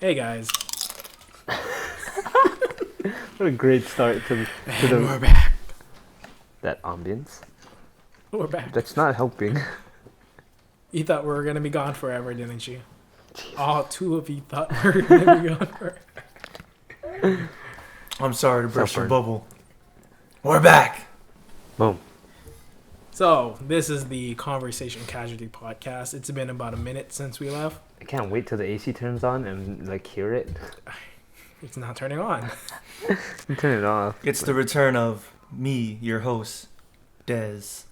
Hey guys. What a great start to And we're back. that ambience. We're back. That's not helping. You thought we were gonna be gone forever, didn't you? All two of you thought we were gonna be gone forever. I'm sorry to burst your Self-burn. bubble. We're back. Boom. So, this is the Conversation Casualty podcast. It's been about a minute since we left. I can't wait till the AC turns on and hear it. It's not turning on. Turn it off. It's the return of me, your host, Dez.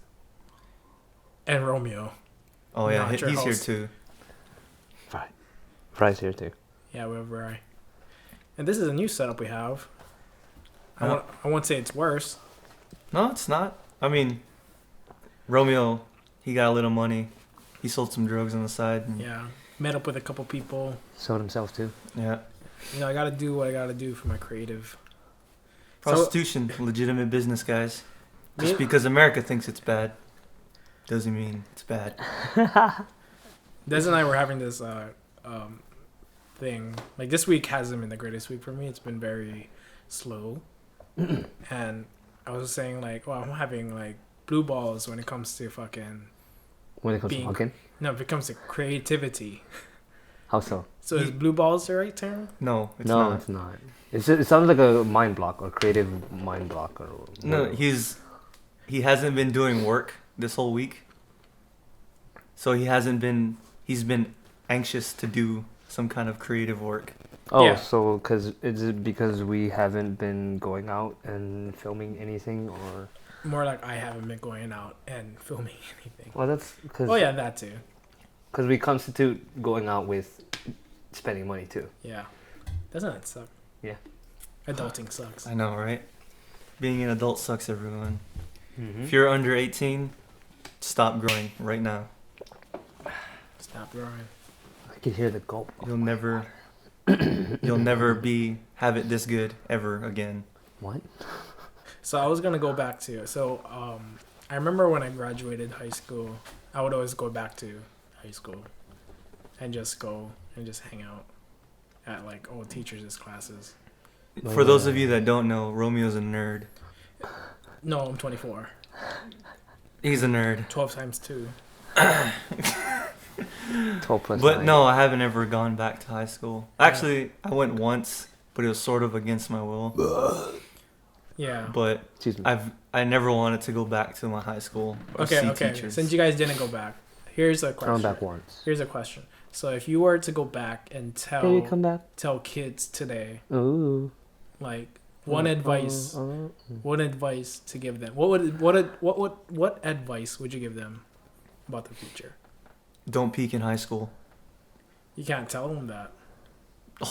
And Romeo. Oh yeah, Not your he's here host. too. Fry's here too. Yeah, we have Rye. And this is a new setup we have. I Huh? won't say it's worse. No, it's not. I mean, Romeo, he got a little money. He sold some drugs on the side. And Yeah. Met up with a couple people. Sold himself too. yeah. You know, I gotta do what I gotta do for my creative. Prostitution, legitimate business, guys. Just Me- because America thinks it's bad, doesn't mean it's bad. Des and I were having this thing. Like, this week hasn't been the greatest week for me. It's been very slow. And I was saying, like, well, I'm having, like, blue balls when it comes to fucking... When it comes Being- to fucking. No, if it comes to creativity. How so? So is blue balls the right term? No, it's no, not. it's not. It sounds like a mind block or creative mind block or. No, he hasn't been doing work this whole week. So he's been anxious to do some kind of creative work. Oh, Yeah. so is it because we haven't been going out and filming anything or? More like I haven't been going out and filming anything. Well, that's because. Oh, yeah, that too. Because we constitute going out with spending money too. Yeah. Doesn't that suck? Yeah. Adulting sucks. I know, right? Being an adult sucks, everyone. Mm-hmm. If you're under 18, stop growing right now. Stop growing. I can hear the gulp. You'll never have it this good ever again. What? So I was gonna go back to I remember when I graduated high school, I would always go back to high school and just go and just hang out at like old teachers' classes. For those of you that don't know, Romeo's a nerd. No, I'm 24. He's a nerd. 12 times 2. 12 plus But 9. no, I haven't ever gone back to high school. Actually, I went once, but it was sort of against my will. Yeah. But Excuse me. I never wanted to go back to my high school or see Okay. teachers. Since you guys didn't go back, here's a Come question. back once. Here's a question. So if you were to go back and Baby, come back. tell kids today, Ooh. like one advice Oh. what advice to give them? What advice would you give them about the future? Don't peak in high school. You can't tell them that.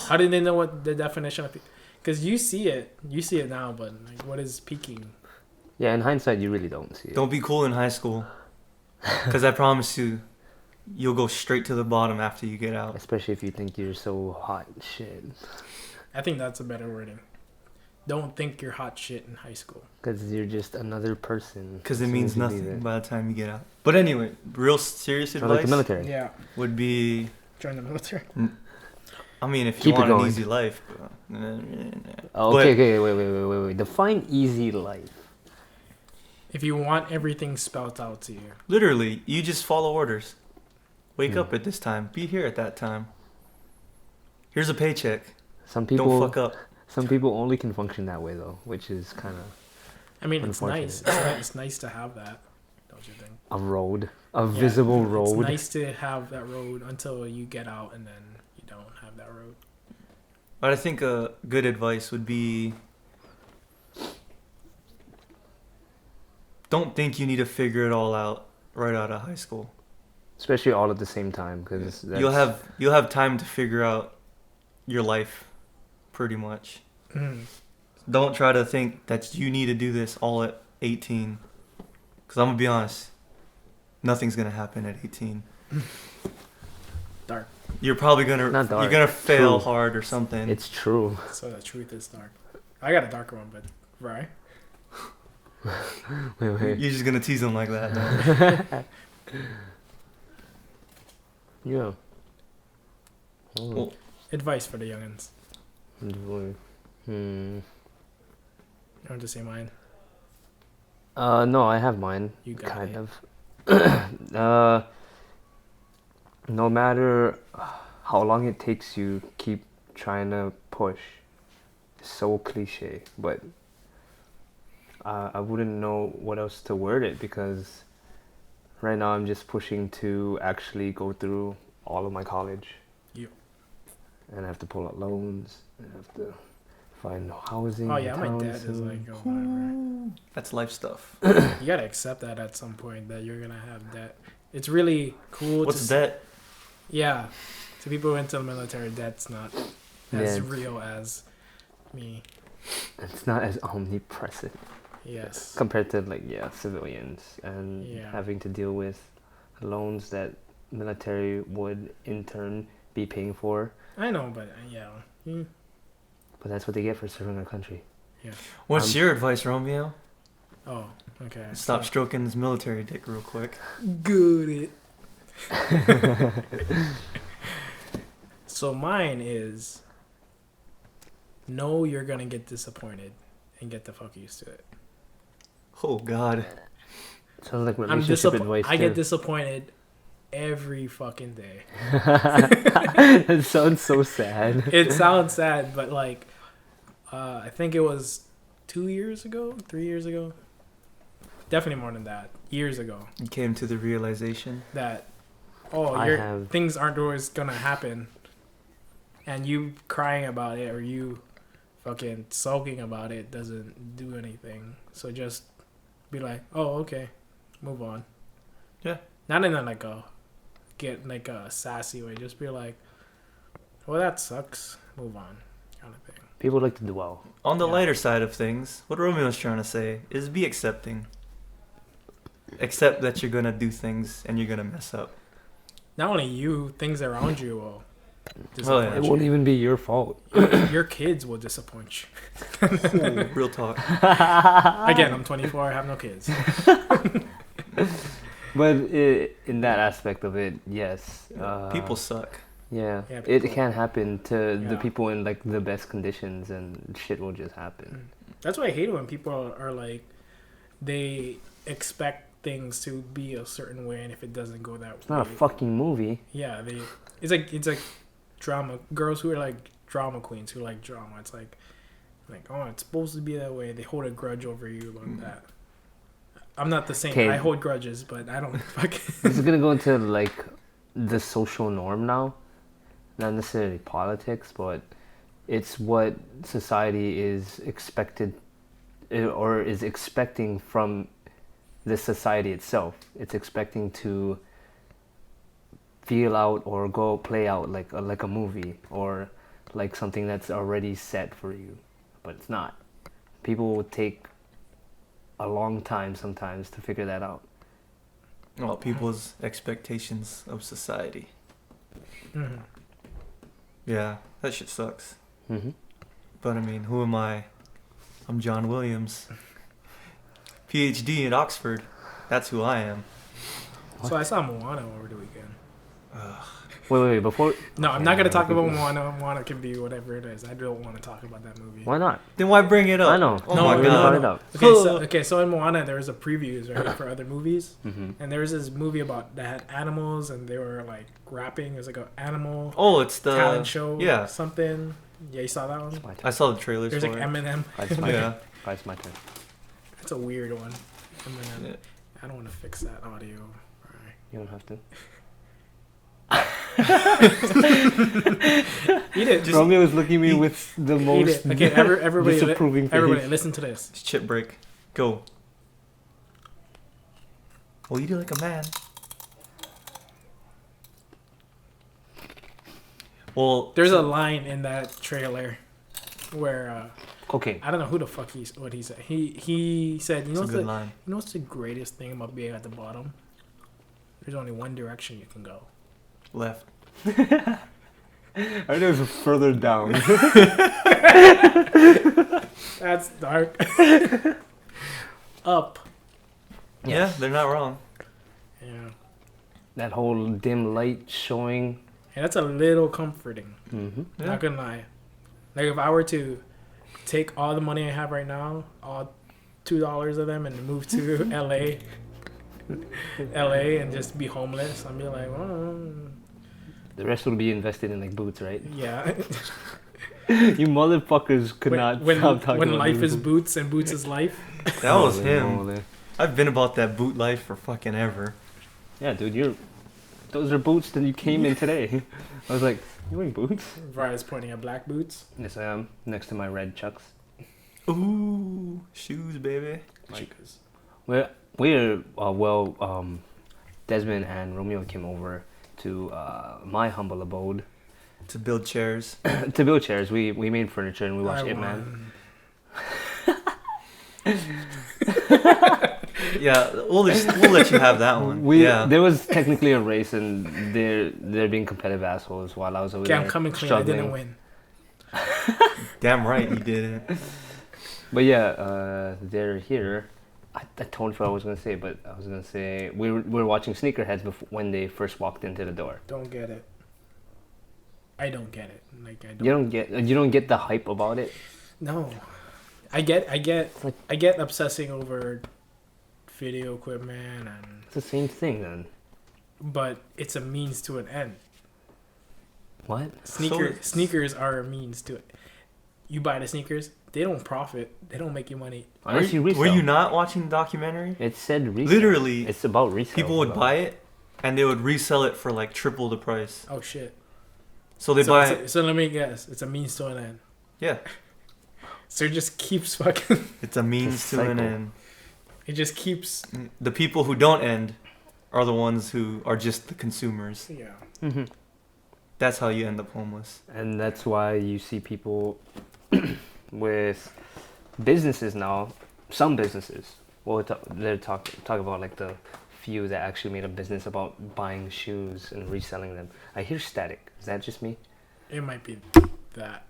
How did they know what the definition of? Because you see it now, but like, what is peaking? Yeah, in hindsight, you really don't see it. Don't be cool in high school. Because I promise you, you'll go straight to the bottom after you get out. Especially if you think you're so hot shit. I think that's a better wording. Don't think you're hot shit in high school. Because you're just another person. Because it as soon means as you leave nothing it. by the time you get out. But anyway, real serious Or like the advice military. Yeah, would be, join the military. I mean, if you Keep it want an going. easy life. Oh, But- okay, wait. Define easy life. If you want everything spelled out to you. Literally, you just follow orders. Wake Hmm. up at this time. Be here at that time. Here's a paycheck. Some people, Don't fuck up. some people only can function that way though, which is kind of I mean, it's nice. Unfortunate. It's nice to have that, don't you think? a road, a Yeah, visible road. It's nice to have that road until you get out and then you don't have that road. But I think a good advice would be, don't think you need to figure it all out right out of high school. Especially all at the same time, because You'll have time to figure out your life, pretty much. Don't try to think that you need to do this all at 18. Because I'm going to be honest, nothing's going to happen at 18. Dark. You're probably going to Not dark. you're going to fail True. hard or something. It's true. So the truth is dark. I got a darker one, but right? Wait. You're just going to tease them like that. No? Yeah. Well, Advice for the youngins. Hmm. You want to say mine? No, I have mine. You got kind it. of. No matter how long it takes you, keep trying to push. It's so cliche, but I wouldn't know what else to word it because right now I'm just pushing to actually go through all of my college. Yep. And I have to pull out loans. I have to find housing. Oh yeah, my in dad town is soon. like, oh, whatever. That's life stuff. You gotta accept that at some point that you're gonna have debt. It's really cool. What's that? Yeah, to people who went to the military, that's not as Yeah. real as me. It's not as omnipresent Yes. compared to civilians and Yeah. having to deal with loans that military would in turn be paying for. I know, but yeah. But that's what they get for serving our country. What's your advice, Romeo? Oh, okay. Stop stroking his military dick real quick. Good. So mine is know you're gonna get disappointed and get the fuck used to it. Oh God. Sounds like relationship advice. I get disappointed every fucking day. It sounds so sad. It sounds sad, but like I think it was 2 years ago, 3 years ago. Definitely more than that. Years ago. You came to the realization That things aren't always gonna happen, and you crying about it or you fucking sulking about it doesn't do anything. So just be like, oh, okay, move on. Yeah. Not in a a sassy way. Just be like, well, that sucks. Move on, kind of thing. People like to dwell. On the Yeah. lighter side of things, what Romeo's trying to say is be accepting. Accept that you're gonna do things and you're gonna mess up. Not only you, things around you will yeah. disappoint It you. won't even be your fault. Your kids will disappoint you. Real talk. Again, I'm 24. I have no kids. But in that aspect of it, yes. People suck. Yeah, Yeah, it people- can happen to the Yeah. people in the best conditions, and shit will just happen. That's why I hate it when people are like, they expect things to be a certain way, and if it doesn't go that It's way, not a fucking movie. yeah, it's like drama. Girls who are like drama queens who like drama. It's like oh, it's supposed to be that way. They hold a grudge over you like that. I'm not the same. 'Kay. I hold grudges, but I don't fucking. This is gonna go into the social norm now, not necessarily politics, but it's what society is expected or is expecting from the society itself. It's expecting to feel out or go play out like a movie or like something that's already set for you, but it's not. People will take a long time sometimes to figure that out. Well, people's expectations of society. Mhm. Yeah, that shit sucks. Mm-hmm. But I mean, who am I? I'm John Williams. PhD at Oxford. That's who I am. So I saw Moana over the weekend. Wait, before... No, I'm not gonna talk about Moana. Moana can be whatever it is. I don't want to talk about that movie. Why not? Then why bring it up? I know. Oh No, my no, god. brought it up. So in Moana there was a previews right for other movies, Mm-hmm. and there was this movie about that had animals and they were like rapping. It was like an animal Oh, it's the talent show. Yeah, Or something. Yeah, you saw that one. It's my I turn. saw the trailers There's for like it. Eminem. It's my Yeah. turn. It's my turn. It's a weird one. Eminem. Yeah. I don't want to fix that audio. Alright. You don't have to. Eat it. Just Romeo is looking at me with the eat most it. Okay, everybody, disapproving face. everybody, listen to this. It's chip break. Go. Well, you do like a man. Well, There's a line in that trailer where Okay. I don't know who the fuck what he said. He said, it's a good line. you know what's the greatest thing about being at the bottom? There's only one direction you can go. Left. I know it's further down. That's dark. Up. Yeah, they're not wrong. Yeah. That whole dim light showing And that's a little comforting. Mm-hmm. Yeah. Not gonna lie. Like if I were to take all the money I have right now, all $2 of them, and move to LA, and just be homeless, I'd be like, well, The rest will be invested in like boots, right? yeah. You motherfuckers could not stop talking when about life is boots. boots and boots is life. That was Holy him. moly. I've been about that boot life for fucking ever. Yeah, dude, those are boots that you came in today. I was like, you wearing boots? Brian's pointing at black boots. Yes, I am. Next to my red Chucks. Ooh, shoes, baby. Like, Desmond and Romeo came over to my humble abode To build chairs. to build chairs. We made furniture and we watched I It Man. Yeah, we'll let you have that one. Yeah. There was technically a race and they're being competitive assholes while I was over Okay, there. I'm coming clean. struggling. I didn't win. Damn right you didn't. But yeah, they're here. I totally forgot what I was gonna say, but I was gonna say we were watching Sneakerheads when they first walked into the door. Don't get it. I don't get it. Like I don't. You don't get the hype about it. No, I get obsessing over video equipment, and It's the same thing then. but it's a means to an end. What? Sneakers are a means to it. You buy the sneakers, they don't profit, they don't make you money. Unless you resell. Were you not watching the documentary? It said resell. Literally, It's about resell. people would buy it and they would resell it for like triple the price. Oh shit! So they buy it. So let me guess, it's a means to an end. Yeah, So it just keeps fucking. it's a means It's a to an cycle. end. It just keeps. The people who don't end are the ones who are just the consumers. Yeah. Hmm. That's how you end up homeless. And that's why you see people with businesses now. Some businesses. Well, they're talk about like the few that actually made a business about buying shoes and reselling them. I hear static. Is that just me? It might be that.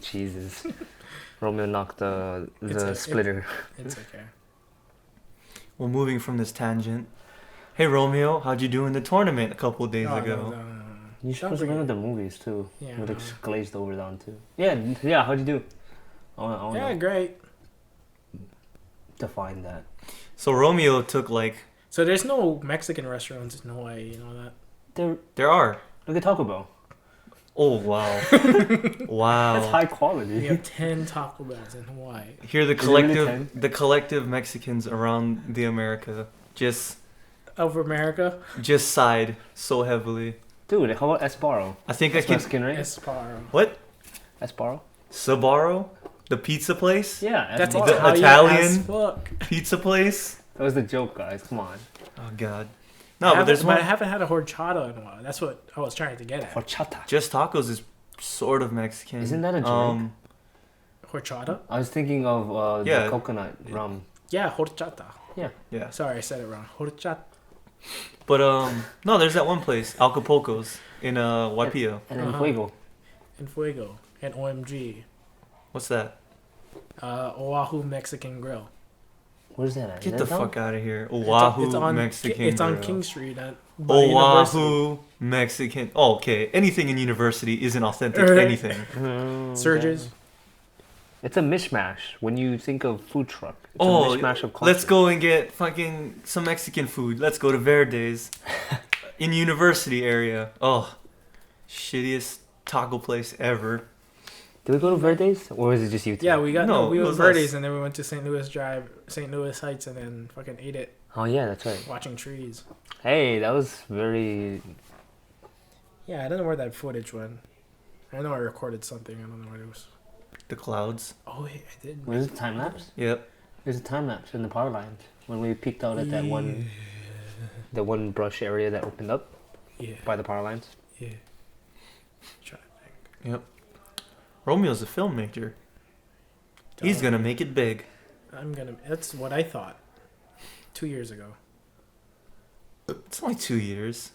Jesus. Romeo knocked the It's splitter. It's okay. Well, moving from this tangent. Hey Romeo, how'd you do in the tournament a couple of days No, ago? no. You're supposed to bring remember it. the movies too. Yeah, With no. glazed over down too. Yeah. How'd you do? I wanna Yeah, great. define that. So Romeo took like So there's no Mexican restaurants in Hawaii, you know that? there are. Look at Taco Bell. Oh wow, wow. That's high quality. We have 10 Taco Bells in Hawaii. Here the Is it really the collective Mexicans around the America just Of America, sighed so heavily. Dude, how about Esparro? I think That's I could. Mexican, right? Esparo. What? Esparro? Sabaro, the pizza place, Yeah, That's Esparro. The Italian, Italian- as fuck. pizza place. That was the joke, guys. Come on. Oh god. No, but there's I one. haven't had a horchata in a while. That's what I was trying to get at. Horchata. Just Tacos is sort of Mexican. Isn't that a drink? Horchata? I was thinking of Yeah. the coconut rum. Yeah, horchata. Yeah. Sorry, I said it wrong. Horchata. But no, there's that one place, Acapulco's in Waipio. And then Uh-huh. Fuego. And Fuego. And OMG. What's that? Oahu Mexican Grill. Where's that at? Get Is the that down? fuck out of here. Oahu It's on Mexican. It's on Grill. King Street at by University. Oahu Mexican. Oh, okay. Anything in university isn't authentic. Anything. Surges. It's a mishmash when you think of food truck. It's Oh, a mishmash of culture. let's go and get fucking some Mexican food. Let's go to Verde's in university area. Oh, shittiest taco place ever. Did we go to Verde's or was it just you two? Yeah, we got No, we it went was Verdes us. and then we went to St. Louis Drive, St. Louis Heights, and then fucking ate it, Oh yeah, that's right. watching trees. Hey, that was very. Yeah, I don't know where that footage went. I know I recorded something. I don't know what it was. The clouds. Oh, wait, I did. Where's the time lapse? Yep. There's a time lapse in the power lines when we peeked out at that the one brush area that opened up Yeah, by the power lines. yeah. Try to think. Yep. Romeo's a film major. He's gonna make it big. That's what I thought 2 years ago. It's only 2 years.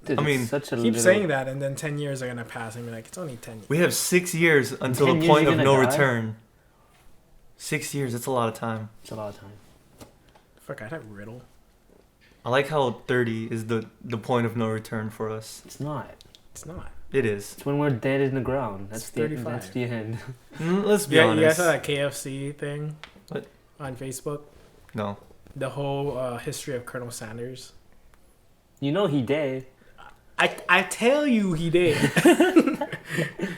Dude, I it's mean, such a Keep little, saying that, and then 10 years are gonna pass, and be like, it's only 10 years. We have 6 years until 10 the years point you're of gonna no die? return. 6 years. That's a lot of time. It's a lot of time. Fuck, I'd have Riddle. I like how 30 is the point of no return for us. It's not. It's not. It is. It's when we're dead in the ground. It's That's 35. That's the end. Let's be Yeah, honest. you guys saw that KFC thing What? on Facebook? No. The whole history of Colonel Sanders. You know he dead. I tell you he did.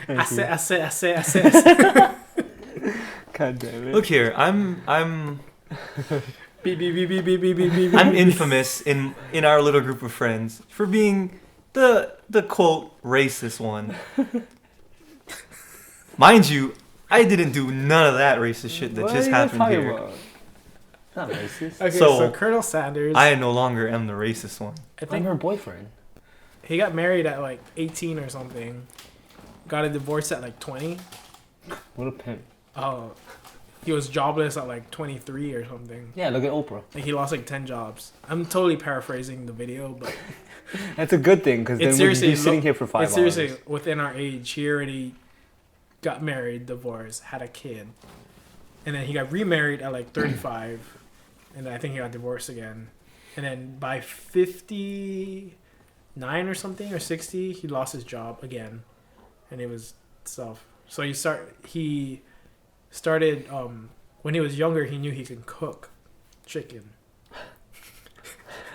I said. God damn it. Look here, I'm Beep, beep, beep, beep, beep, beep, beep, beep. I'm infamous in our little group of friends for being the quote racist one. Mind you, I didn't do none of that racist shit that What just are you guys happened talking here. about? Not racist. Okay, So, so Colonel Sanders, I no longer am the racist one. I I'm think her boyfriend. he got married at like 18 or something. Got a divorce at like 20. What a pimp. Oh, he was jobless at like 23 or something. Yeah, look at Oprah. Like he lost like 10 jobs. I'm totally paraphrasing the video, but That's a good thing because then it's we'd seriously be sitting here for 5 it's hours. seriously within our age. He already got married, divorced, had a kid, and then he got remarried at like 35, and then I think he got divorced again, and then by 59 or something or 60, he lost his job again, and it was stuff. So he started when he was younger. He knew he could cook chicken.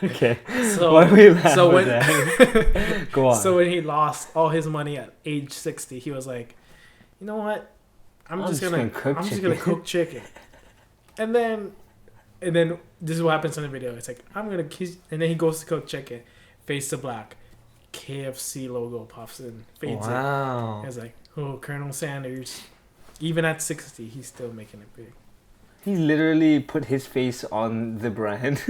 Okay. So Why we laugh so at when that? Go on. so when he lost all his money at age 60, he was like, you know what? I'm just gonna cook chicken. And then this is what happens in the video. It's like and then he goes to cook chicken, face to black, KFC logo pops in, fades in. Wow. It's like, oh, Colonel Sanders, even at 60, he's still making it big. He literally put his face on the brand.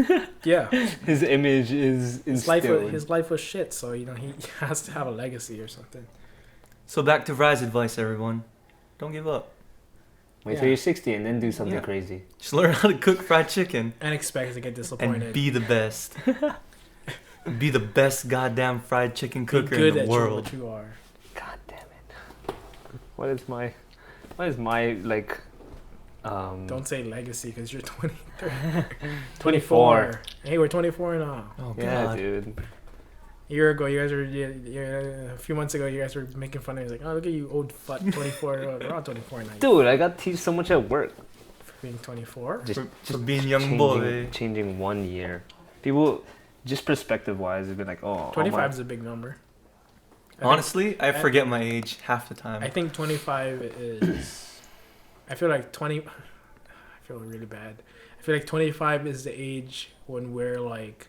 Yeah, His image is his instilled. life was shit. So he has to have a legacy or something. So back to Rye's advice, everyone. Don't give up. Wait Yeah. till you're 60 and then do something Yeah. crazy. Just learn how to cook fried chicken And expect to get disappointed. and be the best. Be the best goddamn fried chicken Be cooker good in the at world. what you are. God damn it. What is my like Don't say legacy because you're 23. 24. Hey, we're 24 now. Oh Yeah, god. dude. A year ago, you guys were a few months ago. You guys were making fun of me. Like, oh, look at you, old fuck, 24. We're all 24 now. Dude, I got teased so much at work. For being 24. For being young boy. Changing 1 year. People, just perspective wise, have been like, oh, 25 is a big number. Honestly, I forget my age half the time. I think 25 is. I feel like 20. I feel really bad. I feel like 25 is the age when we're like.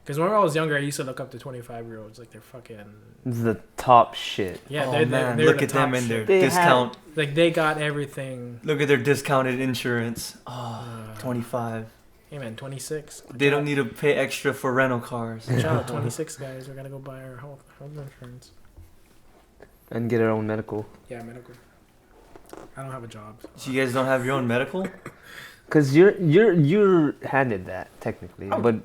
Because when I was younger, I used to look up to 25-year-olds. Like, they're fucking. the top shit. Yeah, oh they're man, they're look the at them top and their shit. They discount. Like, they got everything. Look at their discounted insurance. Oh, 25. Hey, man, 26. They don't need to pay extra for rental cars. Shout out 26 guys. We're going to go buy our health insurance. And get our own medical. Yeah, medical. I don't have a job. So you guys don't have your own medical? Cause you're handed that technically, Oh. but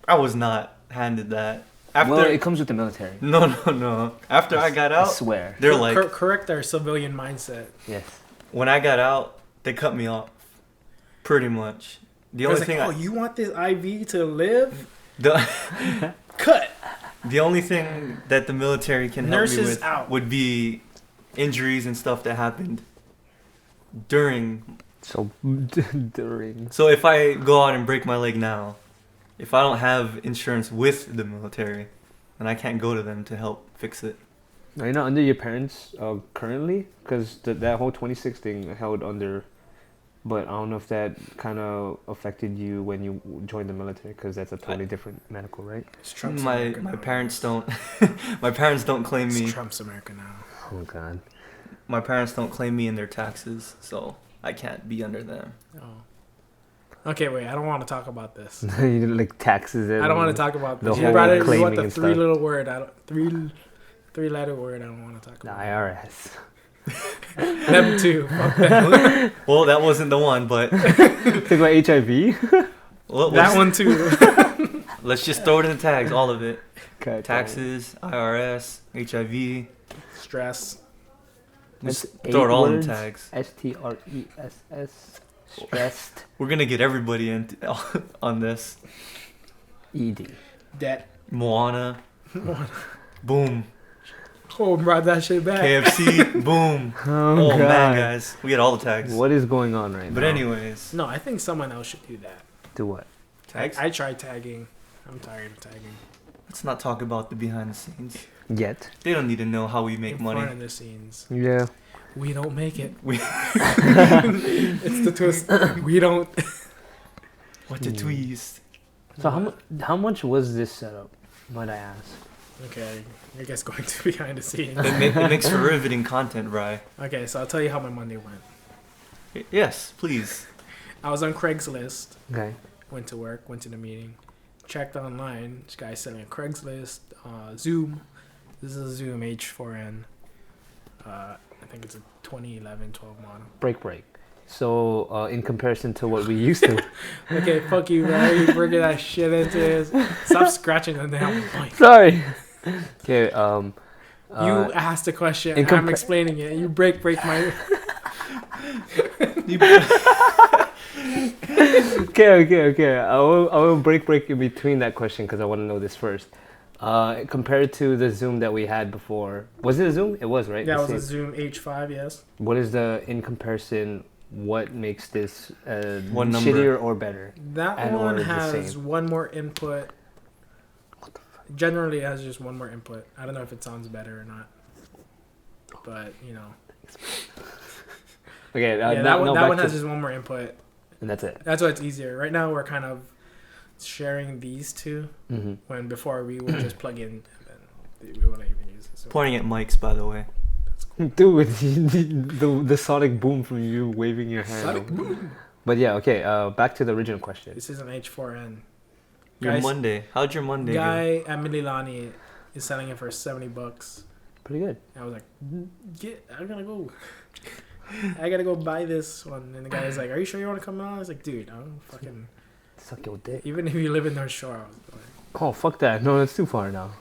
I was not handed that. After well, it comes with the military. no. After I got I out, swear. they're like, Correct our civilian mindset. Yes. when I got out, they cut me off. Pretty much. The only thing you want this IV to live? the, Cut. the only thing that the military can help me Nurses with out. would be injuries and stuff that happened during. So during. So if I go out and break my leg now, if I don't have insurance with the military, then I can't go to them to help fix it. Are you not under your parents currently? Because that whole 26 thing held under, but I don't know if that kind of affected you when you joined the military, because that's a totally different medical, right? It's Trump's My America now. parents don't. My parents don't claim It's me. Trump's America now. Oh God. My parents don't claim me in their taxes, so I can't be under them. Oh. Okay, wait. I don't want to talk about this. You didn't like taxes. I don't want to talk about the this. You whole brought it. You claiming want the and three stuff. little word. Three-letter word. I don't want to talk The about. IRS. Them too. Fuck them. Well, that wasn't the one, but Think about HIV. That one too. Let's just throw it in the tags, all of it. God, Taxes, IRS, HIV. Stress. Just That's throw it 8 all in words. tags. STRESS. Stressed. We're gonna get everybody in on this. ED. That. Moana. Boom. Oh, brought that shit back. KFC. Boom. Oh, God. Man, guys, we get all the tags. What is going on right now? But anyways, No, I think someone else should do that. Do what? tags. I tried tagging. I'm tired of tagging. Let's not talk about the behind the scenes. Yet. They don't need to know how we make In money. front of the scenes. Yeah. We don't make it. We- It's the twist. We don't. What the twist? So how much was this setup? Might I ask? Okay, I guess going to behind the scenes. It makes for riveting content, Bri. Okay, so I'll tell you how my Monday went. Yes, please. I was on Craigslist. Okay. Went to work. Went to the meeting. Checked online. This guy's selling a Craigslist. Zoom. This is a Zoom H4n. I think it's a 2011 12 model. Break. So, in comparison to what we used to. Okay, fuck you, man. You bringing that shit into this. Stop scratching the damn mic. Sorry. Okay. You asked a question. in And I'm explaining it. You break my. Okay. I will break in between that question because I want to know this first. Compared to the Zoom that we had before, was it a Zoom? It was, right? Yeah, it The was a same. Zoom H5, yes. What is in comparison? What makes this One number. shittier or better? That And one or the has same. one more input. Generally, it has just one more input. I don't know if it sounds better or not. But, you know. Okay, Yeah, that one has just one more input. and that's it. That's why it's easier. Right now, we're kind of sharing these two. Mm-hmm. When before we would just plug in and then we wouldn't even use it. So Pointing at mics, by the way. that's cool. Dude, the sonic boom from you waving your hand. Sonic boom. But yeah, okay. Back to the original question. This is an H4n. Your Guys- Monday. How'd your Monday go? Guy at Mililani is selling it for $70. Pretty good. I was like, I gotta go buy this one. And the guy was like, are you sure you want to come out? I was like, dude, I'm fucking, Suck your dick. even if you live in North Shore, I was like, Oh fuck that! No, that's too far now. I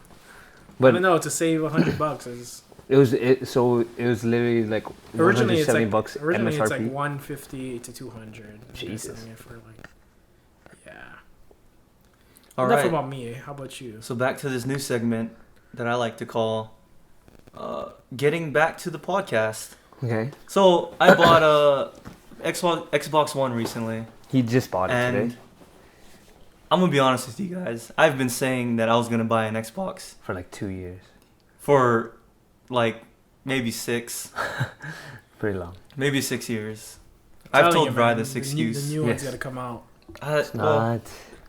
But don't know, to save $100 is, so it was literally like originally it's like, $170 originally it's MSRP. like 150 to 200. Jesus. Selling it for like, yeah. All Enough right. about me. How about you? So back to this new segment that I like to call getting back to the podcast. Okay. So I bought a Xbox One recently, He just bought it and today I'm gonna be honest with you guys. I've been saying that I was gonna buy an Xbox for like 2 years. for like maybe 6 years. I've Telling told you, Bri man, this the excuse. new one's Yes. gotta come out. It's Well, not.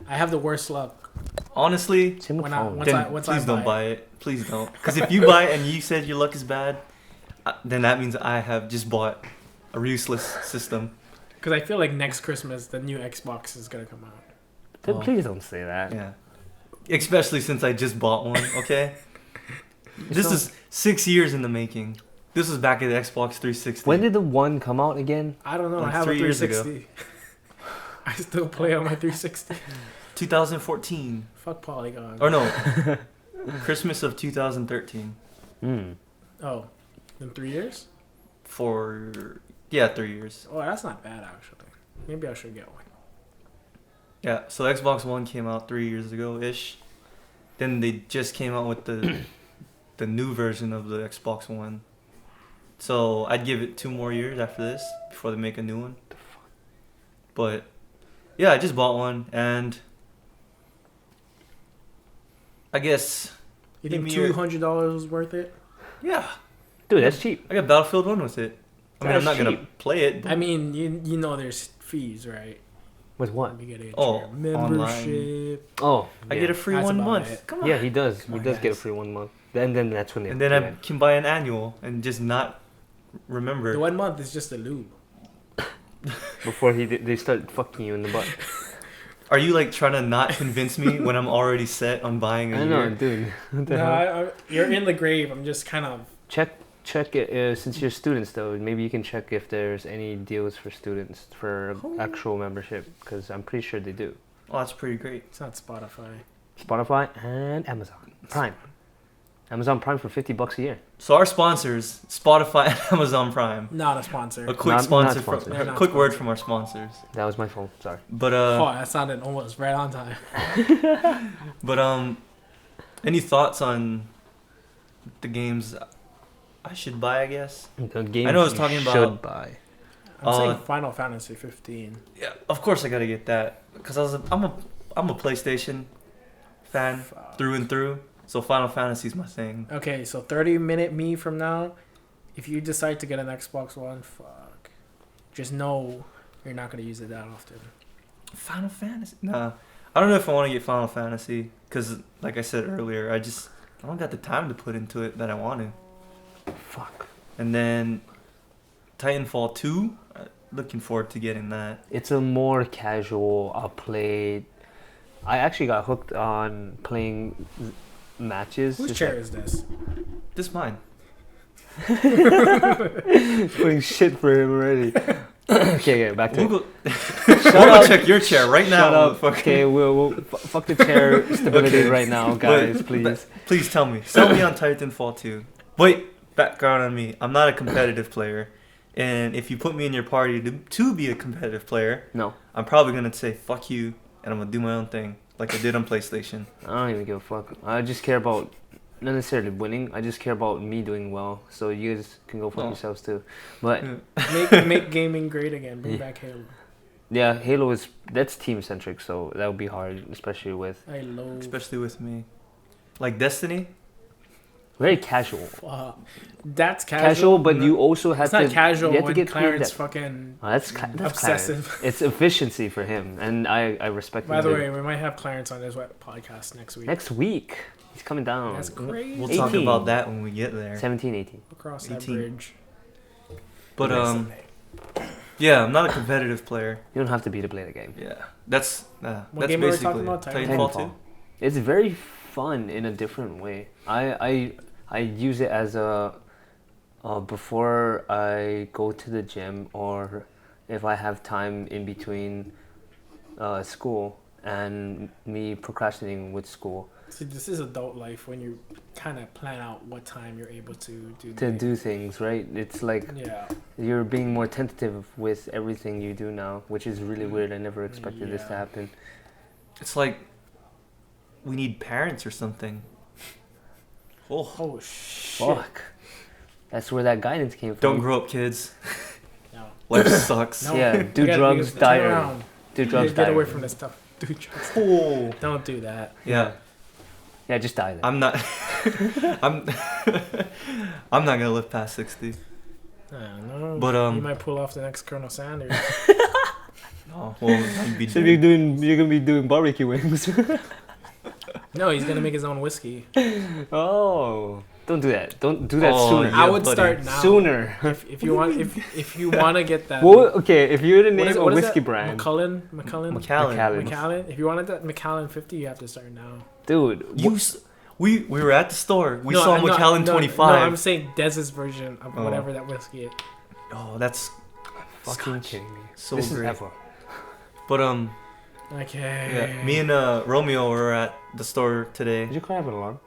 I have the worst luck. honestly, Same with when I- phone. Once then once please I don't buy buy it. Please don't. Because if you buy it and you said your luck is bad, then that means I have just bought a useless system. Because I feel like next Christmas, the new Xbox is gonna come out. Oh. Please don't say that. Yeah. Especially since I just bought one, okay? This is 6 years in the making. This was back at the Xbox 360. When did the one come out again? I don't know. Like I have a 3 years ago. 360. I still play on my 360. 2014. Fuck Polygon. Or no. Christmas of 2013. Hmm. Oh, in 3 years? For, yeah, 3 years. Oh, that's not bad actually. Maybe I should get one. Yeah, so Xbox One came out 3 years ago-ish. Then they just came out with the new version of the Xbox One. So I'd give it 2 more years after this before they make a new one. But yeah, I just bought one, and I guess You think Give me your- $200 was worth it? yeah, Dude, that's cheap. I got Battlefield 1 with it. I mean, I'm That's not gonna cheap. play it. But I mean, you know there's fees, right? With what? You get a Oh, membership. Oh, I yeah. get a free That's 1 about month. it. Come on. Yeah, he does. Come He on, does get a guys. free 1 month. Then that's when it. And then I can buy an annual and just not remember. The 1 month is just a lube. before they start fucking you in the butt. Are you like trying to not convince me when I'm already set on buying a I know, year? dude. What the No, hell? you're in the grave. I'm just kind of. Check it since you're students though. Maybe you can check if there's any deals for students for actual membership because I'm pretty sure they do. Oh, that's pretty great. It's not Spotify. Spotify and Amazon Prime. Amazon Prime for $50 a year. So our sponsors, Spotify and Amazon Prime. Not a sponsor. A quick Not sponsor. sponsored. They're not Quick word sponsored. from our sponsors. That was my fault. Sorry. But Oh, that sounded almost right on time. any thoughts on the games I should buy? I guess. The game I know I was you talking should about- buy. I'm saying Final Fantasy 15. Yeah, of course I gotta get that because I'm a PlayStation fan Fuck. through and through. So Final Fantasy's my thing. Okay, so 30-minute me from now, if you decide to get an Xbox One, fuck. Just know you're not going to use it that often. Final Fantasy? Nah, I don't know if I want to get Final Fantasy because, like I said earlier, I don't got the time to put into it that I want to. Fuck. And then Titanfall 2, looking forward to getting that. It's a more casual. I actually got hooked on playing matches. Whose Just chair like- is this? This mine. Putting shit for him already. Okay, back to We'll it. go, Shut we'll go up. check your chair right Shut now. up. motherfucker. Okay, we'll fuck the chair stability Okay. right now, guys. Wait, Please. Please tell me. Sell me on Titanfall 2. Wait, background on me. I'm not a competitive player. And if you put me in your party to be a competitive player, No, I'm probably going to say fuck you and I'm going to do my own thing like I did on PlayStation. I don't even give a fuck. I just care about not necessarily winning. I just care about me doing well. So you guys can go fuck Oh. yourselves too. But Make gaming great again. Bring back Halo. yeah, Halo that's team centric, so that would be hard, especially with I loathe. Especially with me. Like Destiny? very casual. That's Casual, but No, you also have it's not to. casual you have to when get clear Clarence depth. fucking Oh, that's obsessive. Clarence. It's efficiency for him, and I respect. By him the too. way, we might have Clarence on his podcast next week. Next week he's coming down. That's crazy. We'll talk 18. about that when we get there. 17, 18. Across that 18. bridge. But yeah, I'm not a competitive player. You don't have to be to play the game. Yeah. That's What that's game are we basically talking about? Titanfall 2. It's very fun in a different way. I use it as a before I go to the gym, or if I have time in between school and me procrastinating with school See, this is adult life when you kind of plan out what time you're able to do. to do things, right? It's like Yeah. you're being more tentative with everything you do now, which is really weird. I never expected this to Yeah. happen. It's like we need parents or something. Oh, Oh shit. Fuck. That's where that guidance came from. don't grow up, kids. No. Life sucks. No. Yeah, do You gotta- drugs, you die turn early. around. Do You drugs, Get die away early. from this stuff. Do drugs. Oh. Don't do that. Yeah. Yeah, just die then. I'm not. I'm. I'm not gonna live past 60. I don't know. But, you might pull off the next Colonel Sanders. Oh, well, I'd be So dead. you're gonna be doing barbecue wings. No, he's gonna make his own whiskey. Oh, don't do that. Don't do that Oh, sooner. yeah, I would buddy. start now. Sooner. If you want, if you want to get that. Well, okay, if you were to What name is it- a what is whiskey that? brand, McCallan. Macallan. Macallan. If you wanted that Macallan 50, you have to start now. dude. We were at the store. We No, saw I'm not- Macallan no, 25. No, I'm saying Dez's version of Oh. whatever that whiskey is. Oh, that's Fucking kidding me. so this great. is ever. But Okay. yeah, me and Romeo were at the store today. Did your car have an alarm?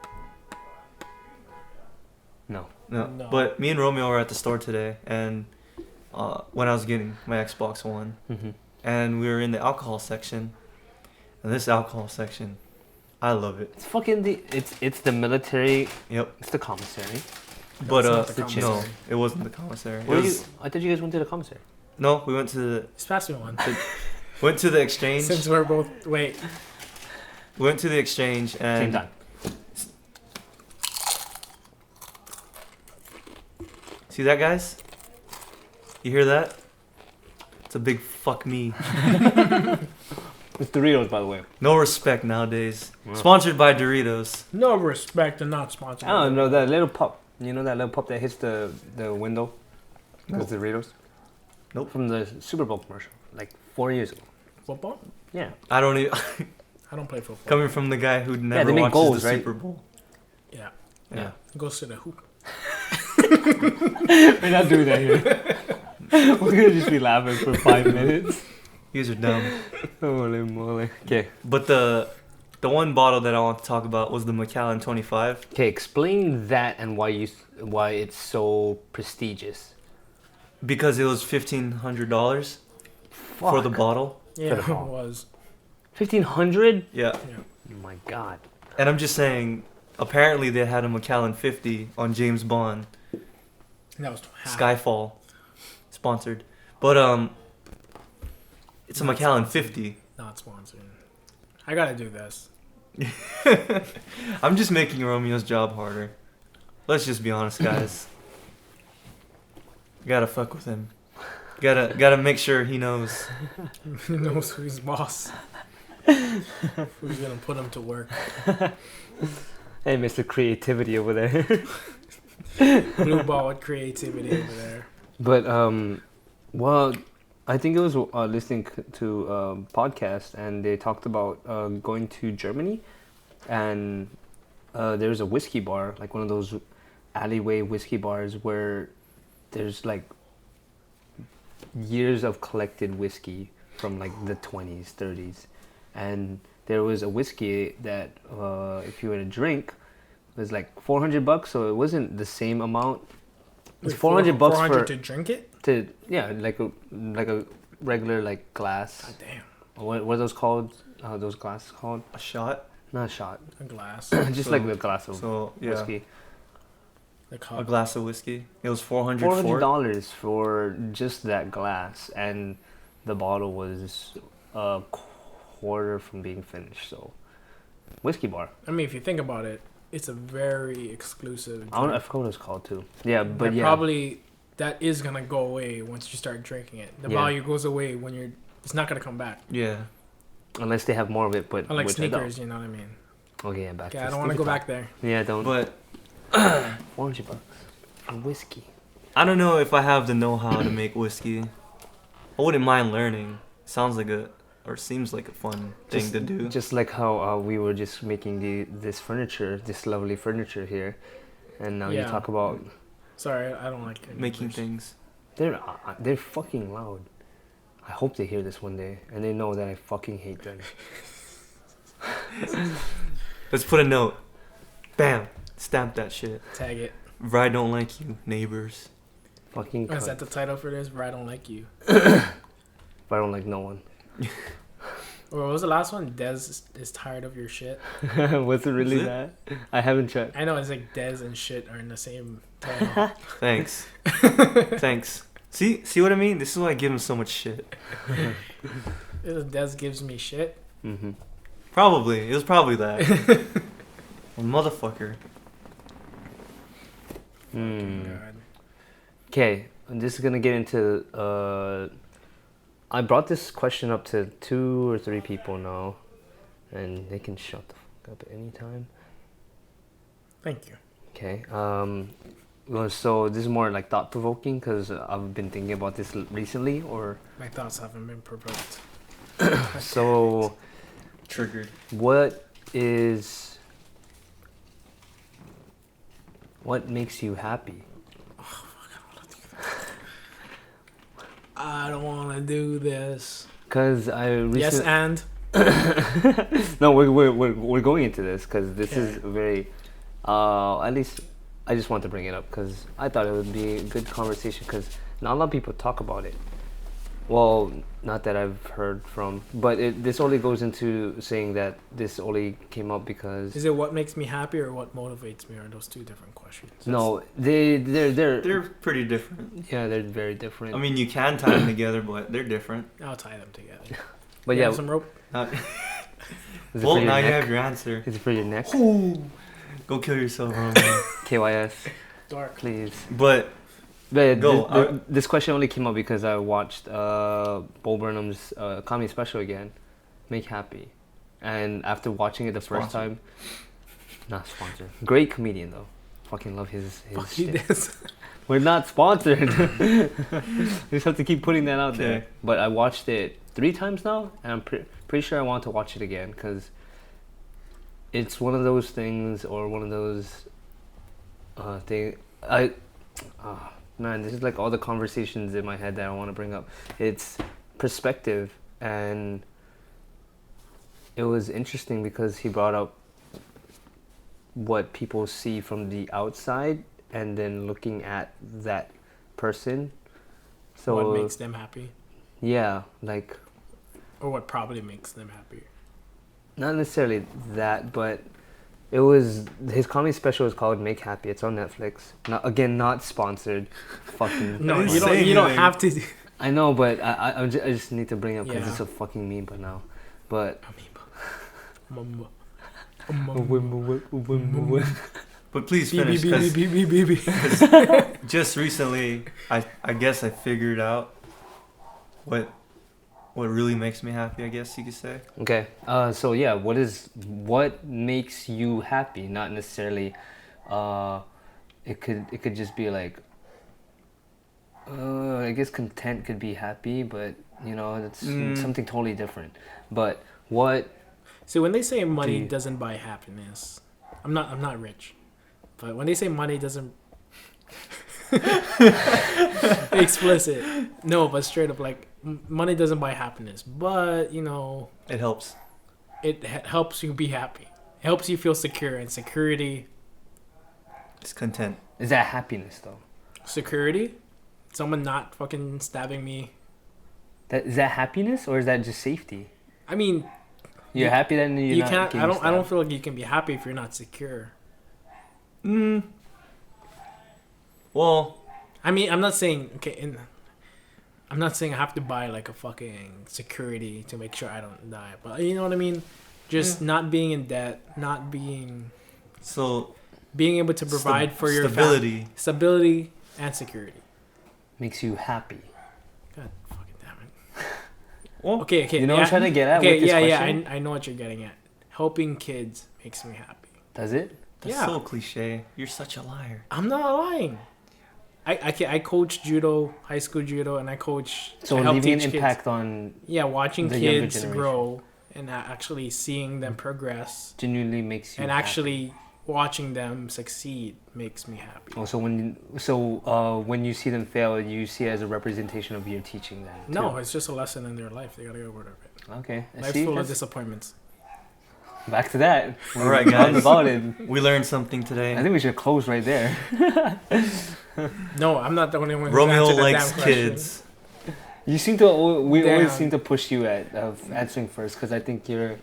No. No. No. But me and Romeo were at the store today, and when I was getting my Xbox One, Mm-hmm. and we were in the alcohol section, and this alcohol section, I love it. It's fucking it's the military. Yep. It's the commissary. But not the the commissary. no, it wasn't the commissary. It Where was, I thought you guys went to the commissary. no, we went to Just pass me one. the exchange. Since we're both wait. We went to the exchange and Same time. see that, guys? You hear that? It's a big fuck me. It's Doritos, by the way. No respect nowadays. Wow. Sponsored by Doritos. No respect and not sponsored. I don't know that little pup. You know that little pup that hits the window? Nope. Those Doritos? Nope. From the Super Bowl commercial, like 4 years ago. Football? Yeah. I don't even. I don't play football. Coming from the guy who never they make watches goals, the right? Super Bowl. Yeah. Yeah. Goes to the hoop. We're not doing that here. We're gonna just be laughing for 5 minutes. You guys are dumb. Holy moly. Okay. But the the one bottle that I want to talk about was the Macallan 25. Okay, explain that and why it's so prestigious. Because it was $1,500 for the bottle. Yeah, For the it ball. was. 1,500? Yeah. Oh my god. And I'm just saying, apparently they had a Macallan 50 on James Bond. That was Skyfall. Sponsored. But, it's a Not Macallan sponsored. 50. Not sponsored. I gotta do this. I'm just making Romeo's job harder. Let's just be honest, guys. Gotta fuck with him. Gotta make sure he knows. He knows who's boss. Who's gonna put him to work. Hey, Mr. Creativity over there. Blue ball with creativity over there. But well, I think it was listening to podcast, and they talked about going to Germany, and there's a whiskey bar, like one of those alleyway whiskey bars where there's like years of collected whiskey from like the 20s, 30s, and there was a whiskey that if you were to drink was like $400, so it wasn't the same amount. It's Wait, $400 400 for to drink it? to like a regular like glass. God damn. What are those called? Those glasses called? A shot? Not a shot. A glass. Just So- like the glass of So, yeah. whiskey. The A cup. glass of whiskey. It was $400 for it. $400 for just that glass, and the bottle was a quarter from being finished. So, whiskey bar. I mean, if you think about it, it's a very exclusive. I forgot what it's called too. Yeah, but But yeah. probably that is gonna go away once you start drinking it. The Yeah. value goes away when you're. It's not gonna come back. Yeah. Unless they have more of it, but Unlike which I don't. sneakers, you know what I mean? Okay, yeah, back Okay, to I don't want to go sneaker back there. talk. Yeah, don't. But $400 for whiskey. I don't know if I have the know-how to make whiskey. I wouldn't mind learning. Sounds like seems like a fun thing to do. Just like how we were just making this furniture, this lovely furniture here, and now you Yeah. talk about Sorry, I don't like your Making neighbors. things. they're fucking loud. I hope they hear this one day and they know that I fucking hate them. Let's put a note. Bam. Stamp that shit. Tag it. I don't like you, neighbors. Fucking Is cunt. that the title for this? Where I don't like you. If I don't like no one. Or what was the last one? Dez is tired of your shit. Was it really Is it? that? I haven't checked. I know it's like Dez and shit are in the same title. Thanks. Thanks. See what I mean? This is why I give him so much shit. Dez gives me shit. Mm-hmm. Probably. It was probably that. Motherfucker. God. Okay, this is gonna get into. I brought this question up to 2 or 3 people now, and they can shut the fuck up at any time. Thank you. Okay. Well, so this is more like thought provoking because I've been thinking about this recently, or My thoughts haven't been provoked. so. Triggered. What makes you happy? I don't want to do this. Because I recently. Yes, and No, we're going into this because this is Okay. very. At least I just want to bring it up because I thought it would be a good conversation because not a lot of people talk about it. Well, not that I've heard from, but this only goes into saying that this only came up because. is it what makes me happy or what motivates me? Or are those two different questions? No, they're pretty different. yeah, they're very different. I mean, you can tie them together, but they're different. I'll tie them together. but You yeah, have some rope. is it Well, for your now you neck? have your answer. Is it for your neck? Go kill yourself, Roman. KYS, Dark. please. But But Go, this question only came up because I watched Bo Burnham's comedy special again, Make Happy, and after watching it the first Sponsored. time, not sponsored. Great comedian though, fucking love his. Fuck you, shtick. Dez. We're not sponsored. We just have to keep putting that out there. Okay. But I watched it 3 times now, and I'm pretty sure I want to watch it again because it's one of those things or one of those thing. Man, this is like all the conversations in my head that I want to bring up. It's perspective and it was interesting because he brought up what people see from the outside and then looking at that person. So what makes them happy, yeah, like or what probably makes them happy. not necessarily that, but it was his comedy special is called Make Happy. It's on Netflix. Not sponsored. Fucking No, didn't you don't. say You don't anything. have to. I know, but I just need to bring it up because Yeah. it's a fucking meme. But now, but Mumbo. But please Beep, finish, beep, beep, 'cause beep, beep, beep, beep. just recently, I guess I figured out what really makes me happy, I guess you could say. okay. So yeah, what makes you happy? Not necessarily. It could just be like. I guess content could be happy, but you know it's something totally different. But what? See, when they say money you- doesn't buy happiness, I'm not rich, but when they say money doesn't, explicit, no, but straight up like money doesn't buy happiness, but you know It helps. it helps you be happy, it helps you feel secure, and security, It's content. Is that happiness though? security, someone not fucking stabbing me. Is that happiness or is that just safety? I mean, You're happy that you're you not can't. getting I don't stabbed. feel like you can be happy if you're not secure. Well, I mean, I'm not saying I'm not saying I have to buy like a fucking security to make sure I don't die, but you know what I mean. Just not being in debt, not being so being able to provide for your stability. stability and security. Makes you happy. God fucking damn it. Well, Okay. You know what I'm trying to get at Okay, with this question? I know what you're getting at. Helping kids makes me happy. Does it? that's yeah. so cliche. You're such a liar. I'm not lying. I coach judo, high school judo, and I coach. So I help leaving an teach kids. impact on Yeah, watching the younger kids generation. grow and actually seeing them progress genuinely makes you and happy. actually watching them succeed makes me happy. Oh, so when you see them fail, you see it as a representation of you teaching them. No, too. it's just a lesson in their life. They gotta go over it. Okay. I Life's see. full of That's- disappointments. Back to that. All right, We're guys. about it. We learned something today. I think we should close right there. No, I'm not the only one. Who's Romeo answered that likes damn question. kids. You seem to. We always Damn. seem to push you at answering first because I think your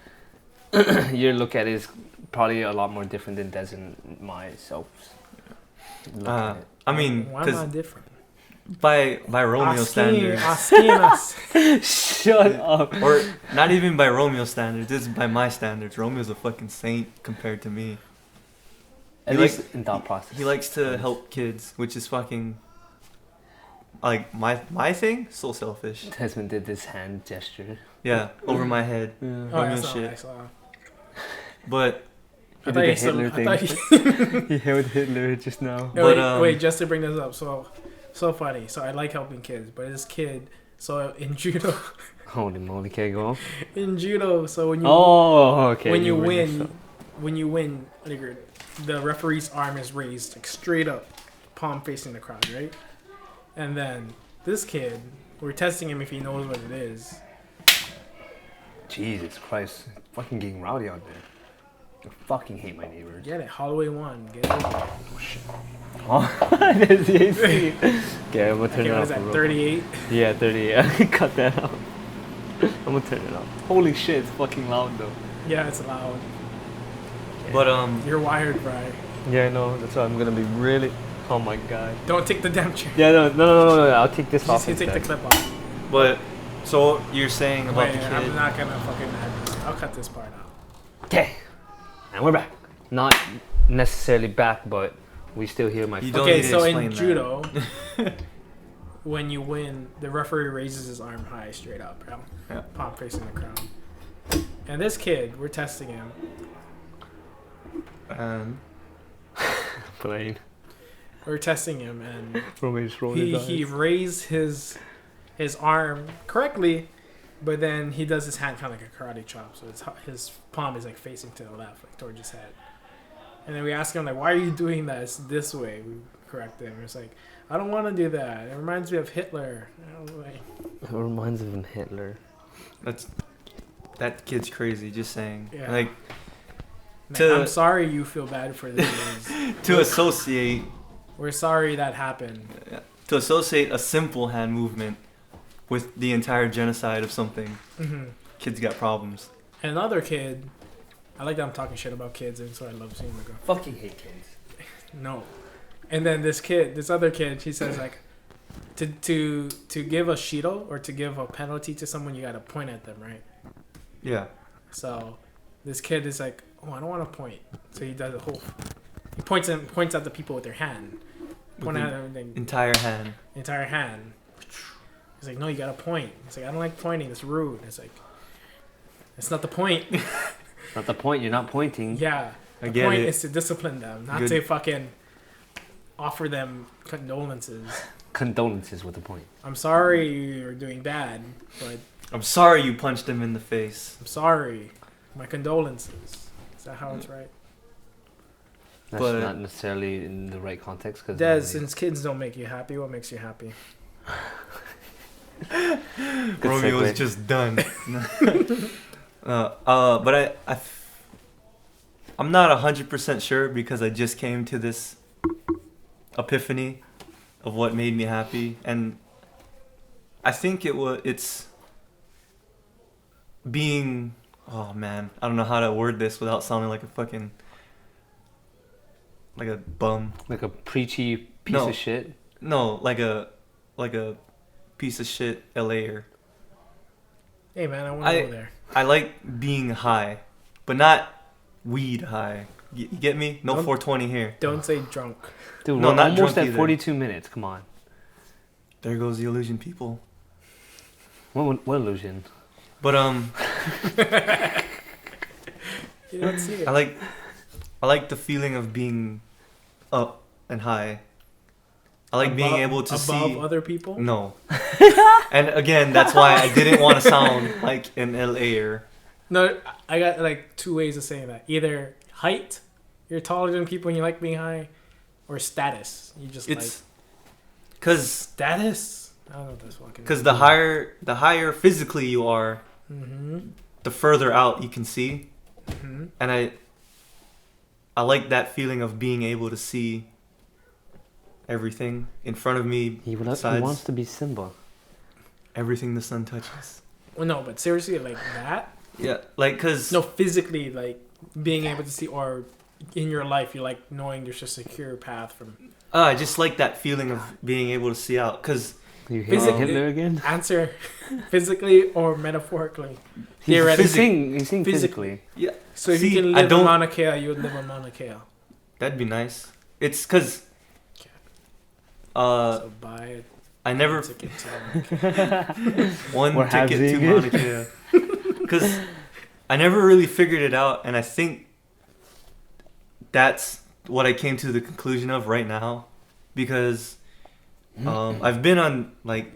look at it is probably a lot more different than Des and myself. Look at it. I mean, Why am I because different? by Romeo standards, Shut up. or not even by Romeo standards, this is by my standards. Romeo's a fucking saint compared to me. At He least like- in thought process. He likes to help kids, which is fucking like my thing. So selfish. Desmond did this hand gesture. Yeah, over my head. Yeah. Oh, Romeo I saw, shit. I saw. But He I did thought the you said. Hitler I thing. thought you, He held Hitler just now. But, wait, just to bring this up, so funny. So I like helping kids, but this kid, so in judo, Holy moly, can I go? so when you Okay. when you were win, just- like, the referee's arm is raised like straight up, palm facing the crowd, right? And then this kid, we're testing him if he knows what it is. Jesus Christ, fucking getting rowdy out there. I fucking hate my neighbors. Get it, Holloway won. Get it over. Oh, there's the AC. Okay, I'm gonna turn Okay, it what off. is that? real 38. quick. Yeah, 38. Cut that out. I'm gonna turn it off. Holy shit, it's fucking loud though. Yeah, it's loud. but You're wired, Bri. Yeah, I know. That's why I'm gonna be really. Oh my god. Don't take the damn chair. Yeah, no. I'll take this off. Just take the instead. clip off. but so you're saying about Wait, the kid. I'm not gonna fucking add this. I'll cut this part out. Okay, and we're back. Not necessarily back, but we still hear my. You don't Okay, need to so in explain that. judo, when you win, the referee raises his arm high, straight up, bro. Yeah. Palm facing the crowd. And this kid, we're testing him. And Plain. We're testing him, and Romance roll he raised his arm correctly, but then he does his hand kind of like a karate chop, so his palm is like facing to the left, like towards his head. And then we ask him like, "Why are you doing that? It's this way." We correct him. It's like, "I don't want to do that. It reminds me of Hitler." And I was like, It reminds me of Hitler. that's that kid's crazy. Just saying. Yeah. Like Man, I'm sorry you feel bad for this. to associate. We're sorry that happened. To associate a simple hand movement with the entire genocide of something. Mm-hmm. Kids got problems. And another kid, I like that I'm talking shit about kids, and so I love seeing them go. Fucking hate kids. No. And then this other kid, she says like, to give a shido or to give a penalty to someone, you gotta point at them, right? Yeah. So this kid is like, oh, I don't want to point. So he does a whole. He points at the people with their hand. Point at them. Entire hand. Entire hand. He's like, no, you gotta point. It's like, I don't like pointing. It's rude. It's like, it's not the point. Not the point. You're not pointing. Yeah. The point is to discipline them, not to fucking offer them condolences. Condolences with the point. I'm sorry you're doing bad, but I'm sorry you punched him in the face. I'm sorry. My condolences. Is that how it's right? That's But not necessarily in the right context. Cause Des, since kids don't make you happy, what makes you happy? Romeo is just done. But I'm not 100% sure because I just came to this epiphany of what made me happy, and I think it's being, oh man, I don't know how to word this without sounding like a fucking, like a bum. Like a preachy piece of shit. No, like a piece of shit LA'er. Hey man, I want to go there. I like being high, but not weed high. You get me? No 420 here. Don't say drunk. Dude, No, we're not almost drunk at either. 42 minutes. Come on. There goes the illusion, people. What illusion? But You don't see it. I like the feeling of being up and high. I like being able to see above other people. No. And again, that's why I didn't want to sound like an LA'er. No, I got like two ways of saying that. Either height, you're taller than people and you like being high, or status. You just It's because status. I don't know what this fucking. Because the higher physically you are, the further out you can see, and I like that feeling of being able to see everything in front of me. He wants to be Simba. Everything the sun touches. Well, no, but seriously, like that. Yeah, like because No, physically, like being able to see, or in your life, you like knowing there's a secure path from. I just like that feeling of being able to see out. Because You hate Hitler again? Answer physically or metaphorically. He's saying physically. Yeah. So if you can live in Mauna Kea, you would live in Mauna Kea. That'd be nice. It's because So buy it. I never Ticket to one ticket to Mauna Kea. Because I never really figured it out, and I think that's what I came to the conclusion of right now, because I've been on, like,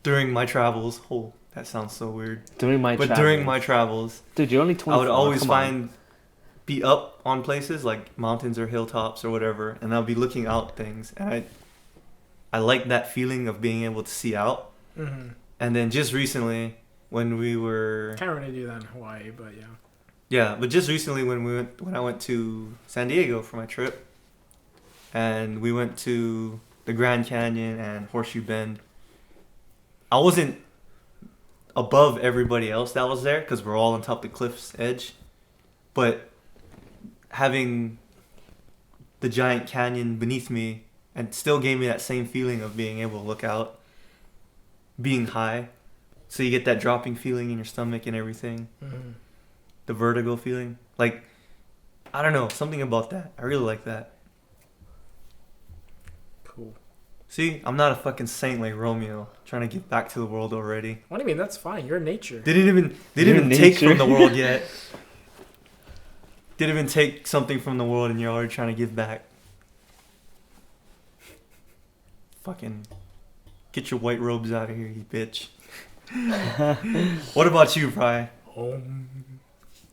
during my travels. Oh, that sounds so weird. During my travels, dude, you're only 24. I would always be up on places like mountains or hilltops or whatever, and I'll be looking out things, and I like that feeling of being able to see out. Mm-hmm. And then just recently, when we were can't really do that in Hawaii, but yeah. Yeah, but just recently when I went to San Diego for my trip, and we went to the Grand Canyon and Horseshoe Bend, I wasn't above everybody else that was there because we're all on top of the cliff's edge, but having the giant canyon beneath me and still gave me that same feeling of being able to look out, being high, so you get that dropping feeling in your stomach and everything. Mm-hmm. The vertigo feeling. Like, I don't know, something about that. I really like that. Cool. See, I'm not a fucking saint like Romeo, trying to give back to the world already. What do you mean? That's fine. You're nature. They didn't even take from the world yet. Didn't even take something from the world and you're already trying to give back. Fucking get your white robes out of here, you bitch. What about you, Fry?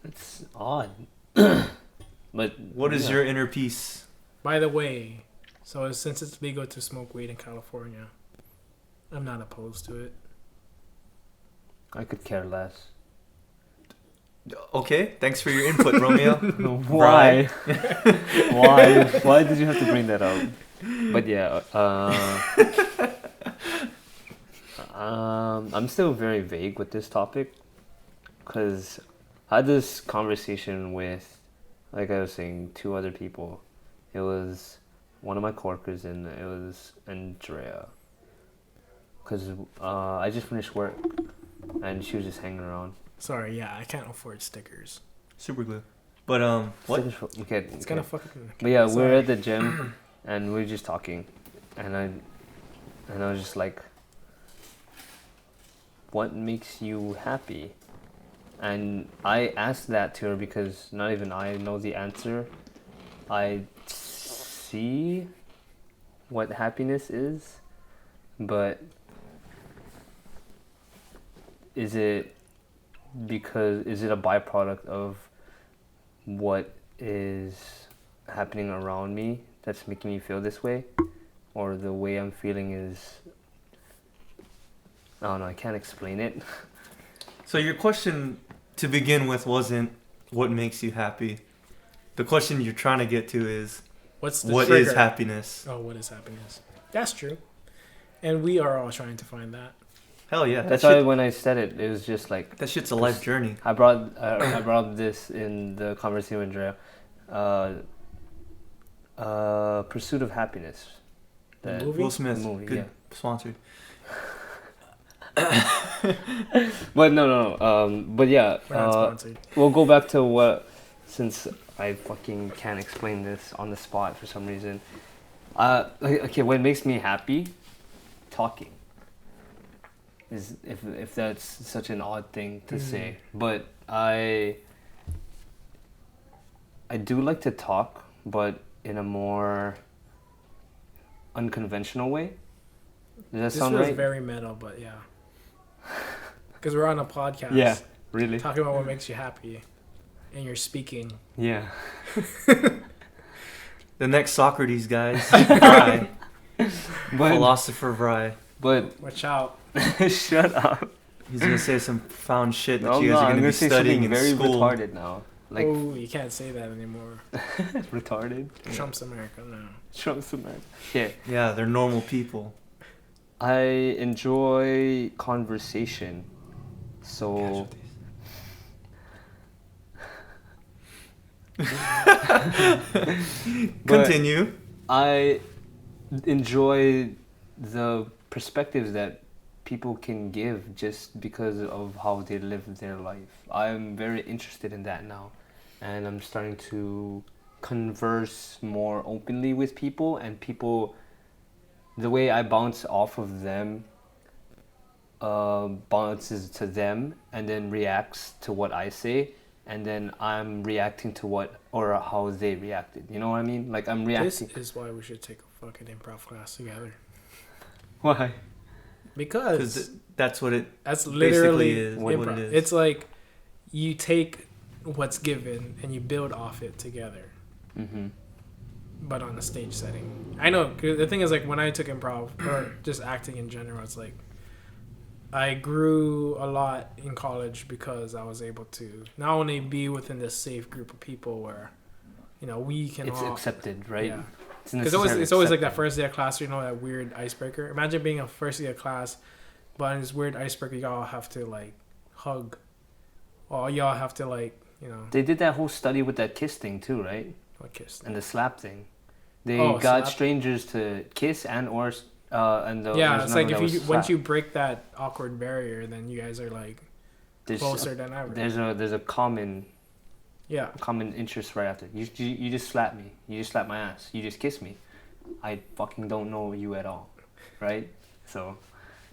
It's odd. But what is your inner peace? By the way, so since it's legal to smoke weed in California, I'm not opposed to it. I could care less. Okay, thanks for your input, Romeo. Why? Why did you have to bring that up? But yeah, I'm still very vague with this topic because I had this conversation with, like I was saying, two other people. It was one of my coworkers and it was Andrea. Because I just finished work and she was just hanging around. Sorry, yeah, I can't afford stickers. Super glue. But what? Okay, It's gonna fucking. But yeah, we Sorry. were at the gym and we were just talking, and I was just like, "What makes you happy?" And I asked that to her because not even I know the answer. I see what happiness is, but is it a byproduct of what is happening around me that's making me feel this way, or the way I'm feeling is, I don't know, I can't explain it. So your question to begin with wasn't what makes you happy. The question you're trying to get to is What's the what trigger? is happiness? Oh, what is happiness? That's true, and we are all trying to find that. Hell yeah. That's why when I said it, it was just like, that shit's a life journey. I brought up this in the conversation with Andrea. Pursuit of Happiness. The movie? Will Smith. Movie, Good yeah. sponsored. But no. But yeah, We're not sponsored. we'll go back to what, since I fucking can't explain this on the spot for some reason. Okay, what makes me happy? Talking. Is if that's such an odd thing to say, but I do like to talk, but in a more unconventional way. Does that This sound was right? very meta, but yeah. Because we're on a podcast. Yeah, really. Talking about what makes you happy, and you're speaking. Yeah. The next Socrates, guys. Vry. But Philosopher Vry. Watch out. shut up. He's gonna say some profound shit that No, you guys are I'm gonna be say studying something in very school. retarded now. Like Oh, you can't say that anymore. retarded. Trump's America now. Trump's a man. Yeah. Yeah, they're normal people. I enjoy conversation. So Continue. I enjoy the perspectives that people can give just because of how they live their life. I'm very interested in that now, and I'm starting to converse more openly with people, and people, the way I bounce off of them bounces to them and then reacts to what I say, and then I'm reacting to what or how they reacted. You know what I mean? Like I'm reacting. This is why we should take a fucking improv class together. Why? Because that's what it that's literally is. improv. What it is. It's like you take what's given and you build off it together, Mm-hmm. but on a stage setting. I know. 'Cause the thing is, like, when I took improv or just acting in general, it's like I grew a lot in college because I was able to not only be within this safe group of people where, you know, we can It's all accepted, right? Yeah. It's Because it's always like that first day of class, you know, that weird icebreaker. Imagine being a first day of class, but in this weird icebreaker, y'all have to like hug, or y'all have to like, you know, They did that whole study with that kiss thing too, right? what kiss? And the slap thing. They Oh, got slap. strangers to kiss and or and the Yeah, there's it's another like that if you was once slap. you break that awkward barrier, then you guys are like There's closer than ever. there's a common Yeah, interest right after. You just slap me. You just slap my ass. You just kiss me. I fucking don't know you at all, right? So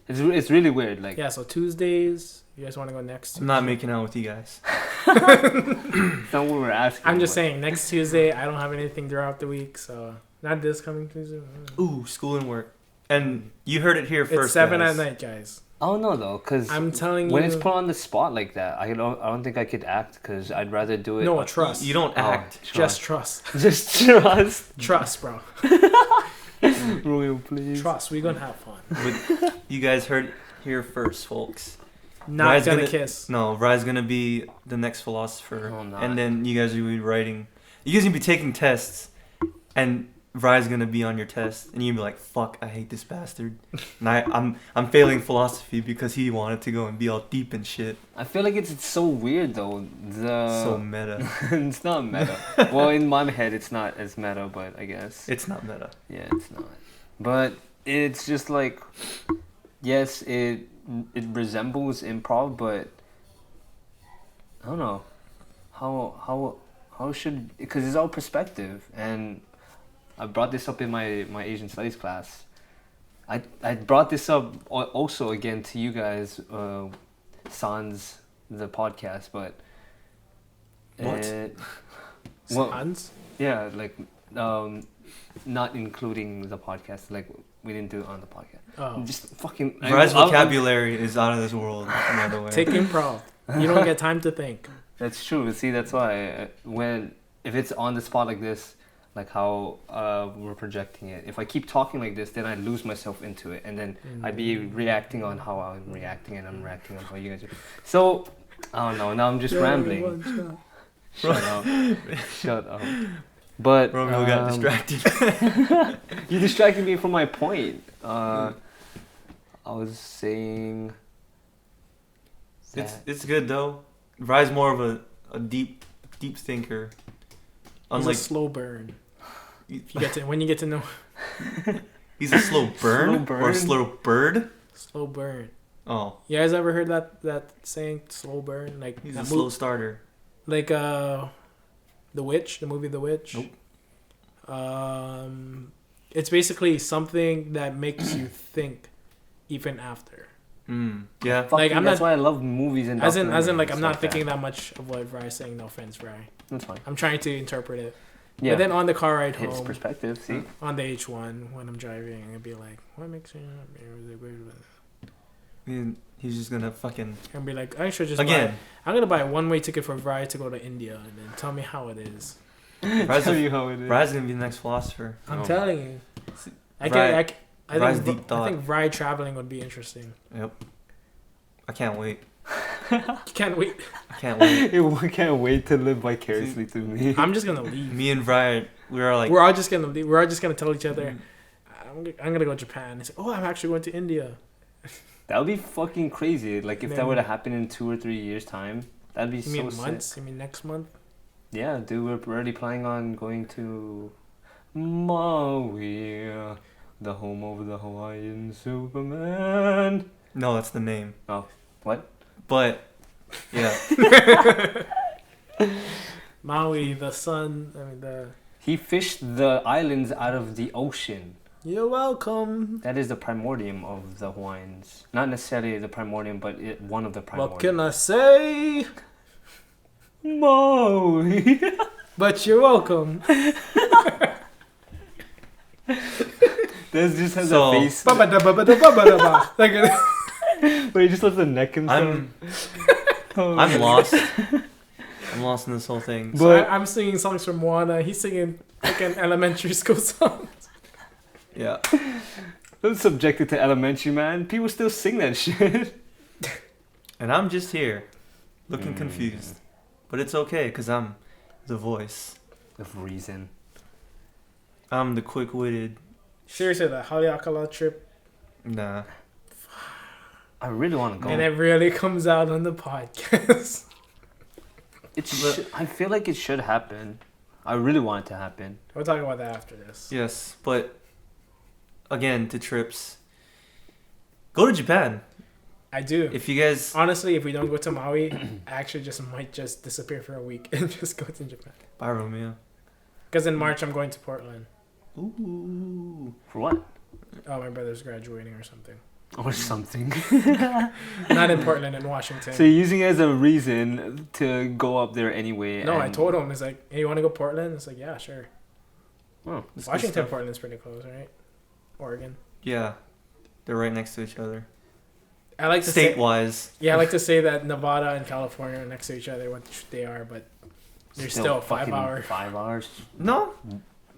it's really weird. Like yeah. So Tuesdays, you guys want to go next Tuesday? I'm not making out with you guys. that's not what we're asking. I'm just but- saying next Tuesday. I don't have anything throughout the week, so not this coming Tuesday. Ooh, school and work. And you heard it here It's first. 7 guys. at night, guys. Oh no, though, because I'm telling when you. it's put on the spot like that, I don't think I could act because I'd rather do it. No, trust. You don't act. Just trust. Just trust. Trust, bro. Royal, please. Trust. We're gonna have fun. But you guys heard it here first, folks. not gonna kiss. No, Rye's gonna be the next philosopher, and then you guys will be writing. You guys will be taking tests, and Rye's gonna be on your test, and you'll be like, "Fuck, I hate this bastard," and I'm failing philosophy because he wanted to go and be all deep and shit. I feel like it's so weird though. So meta. It's not meta. Well, in my head, it's not as meta, but I guess It's not meta. yeah, it's not. But it's just like, yes, it resembles improv, but I don't know how should, because it's all perspective, and I brought this up in my Asian studies class. I brought this up also again to you guys, sans the podcast, but What? Sans? yeah, like not including the podcast, like we didn't do it on the podcast. Oh. Just fucking. Rye's vocabulary is out of this world. By the way. Take improv. You don't get time to think. That's true. See, that's why if it's on the spot like this, like how we're projecting it, if I keep talking like this, then I lose myself into it, and then I'd be reacting on how I'm reacting, and I'm reacting on how you guys are. So I don't know. Now I'm just rambling. Shut up. Shut up. But Romeo got distracted. You distracted me from my point. I was saying. It's good though. Rye's more of a deep thinker. Unlike a slow burn. When you get to know. He's a slow burn, or a slow bird. Slow burn. Oh. You guys ever heard that saying, slow burn? Like he's a slow starter. Like The Witch, the movie The Witch. Nope. It's basically something that makes you think even after. Yeah. Like that's why I love movies and as in like I'm not thinking that much of what Rye's saying. No offense, Rye. That's fine. I'm trying to interpret it. Yeah. But then on the car ride home, his perspective. See. On the H1 when I'm driving, I'd be like, "What makes you?" He's just gonna fucking. And be like, "I should just again. I'm gonna buy a one-way ticket for Rye to go to India, and then tell me how it is." Tell you how it is. Rye's gonna be the next philosopher. I'm telling you. I think Rye traveling would be interesting. Yep. I can't wait. You can't wait. I can't wait. We can't wait to live vicariously through me. I'm just gonna leave. Me and Rye, we're all just gonna leave. We're all just gonna tell each other, I'm gonna go to Japan. It's like, oh, I'm actually going to India. That would be fucking crazy. Like if that were to happen in 2 or 3 years' time, that'd be so sick. You mean months? You mean next month? Yeah, dude, we're already planning on going to Maui, the home of the Hawaiian Superman. No, that's the name. Oh, what? But, yeah. Maui, the sun. He fished the islands out of the ocean. You're welcome. That is the primordium of the Hawaiians. Not necessarily the primordium, but one of the primordium. What can I say? Maui. But you're welcome. This just has a face. Like, but he just lets the neck inside. I'm lost. I'm lost in this whole thing. So I'm singing songs from Moana. He's singing fucking elementary school songs. Yeah. Don't subject it to elementary, man. People still sing that shit. And I'm just here, looking confused. But it's okay, because I'm the voice of reason. I'm the quick-witted. Seriously, the Haleakala trip. Nah. I really want to go. And it really comes out on the podcast. I feel like it should happen. I really want it to happen. We'll talk about that after this. Yes, but again, to trips. Go to Japan. I do. If you guys... Honestly, if we don't go to Maui, I actually might disappear for a week and just go to Japan. Bye, Romeo. Because in March, I'm going to Portland. Ooh. For what? Oh, my brother's graduating or something. Or something. Not in Portland, in Washington. So you're using it as a reason to go up there anyway. No, I told him. It's like, hey, you want to go Portland? It's like, yeah, sure. Oh, Washington, Portland's pretty close, right? Oregon. Yeah. They're right next to each other. I like to State-wise. I like to say that Nevada and California are next to each other, which they are, but they're still 5 hours. 5 hours? No.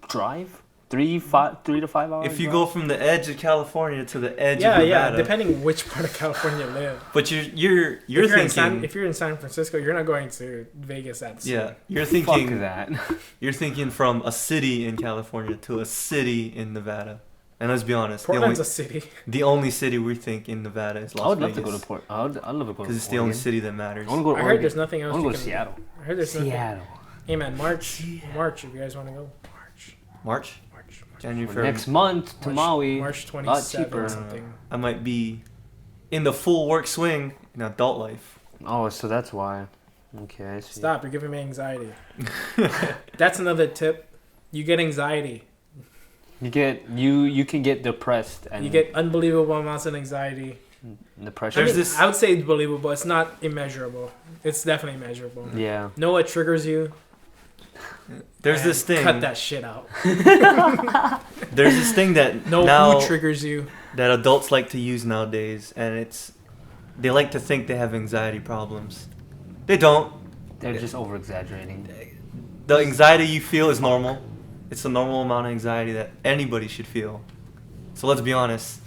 Drive? 3 to 5 hours. If you bro? go from the edge of California to the edge Yeah, of yeah. Nevada. Depending which part of California you live. But you're thinking. If you're in San Francisco, you're not going to Vegas at sea. Yeah, you're Fuck thinking. that. You're thinking from a city in California to a city in Nevada. And let's be honest, Portland's a city. the only city we think in Nevada is Las I would Vegas. love to go to Port. I'd love to go to Because it's the only city that matters. I want to go to I Oregon. heard there's nothing else. I want to you go to can- Seattle. I heard there's nothing. Seattle. Hey man, March. If you guys want to go. March? January, For February. next month to Maui. March Lot 27 cheaper. or something. I might be in the full work swing in adult life. Oh, so that's why. Okay, I see. Stop, you're giving me anxiety. That's another tip. You get anxiety. You can get depressed and You get unbelievable amounts of anxiety. depression. There's this- I would say it's believable. It's not immeasurable. It's definitely measurable. Yeah. Know what triggers you. There's and this thing. Cut that shit out. There's this thing that Know now who triggers you. that adults like to use nowadays, and they like to think they have anxiety problems. They don't. They're just over exaggerating. The anxiety you feel is normal. It's a normal amount of anxiety that anybody should feel. So let's be honest.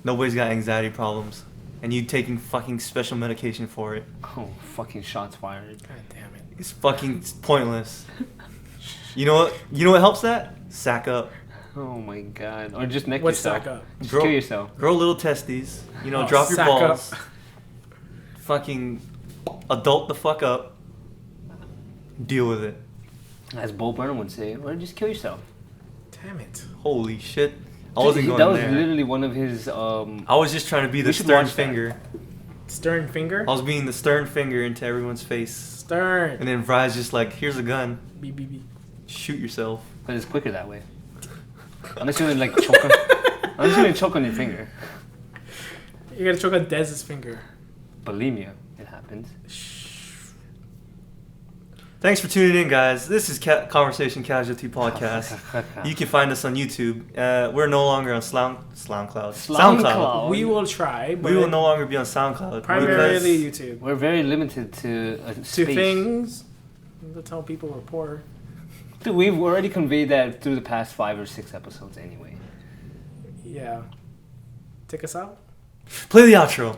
Nobody's got anxiety problems. And you taking fucking special medication for it. Oh, fucking shots fired. God damn it. It's fucking pointless. You know what helps that? Sack up. Oh my god. Or just neck What's yourself. stack up? Just Grow- kill yourself. Grow little testes. Oh, Drop your sack balls. up. Fucking adult the fuck up. Deal with it. As Bo Burnham would say, or just kill yourself. Damn it. Holy shit. I wasn't going That was there. literally one of his I was just trying to be the We should stern watch that. finger. Stern finger? I was being the stern finger into everyone's face. Stern. And then Fry's just like, here's a gun. BBB. Shoot yourself. But it's quicker that way. Unless you like choke on, unless you choke on your finger. You gotta choke on Dez's finger. Bulimia. It happens. Thanks for tuning in, guys. This is Conversation Casualty Podcast. You can find us on YouTube. We're no longer on SoundCloud. We will try, but We will no longer be on SoundCloud. primarily because YouTube. We're very limited to Two space. things. That's how people we're poor. Dude, we've already conveyed that through the past 5 or 6 episodes anyway. Yeah. Take us out. Play the outro.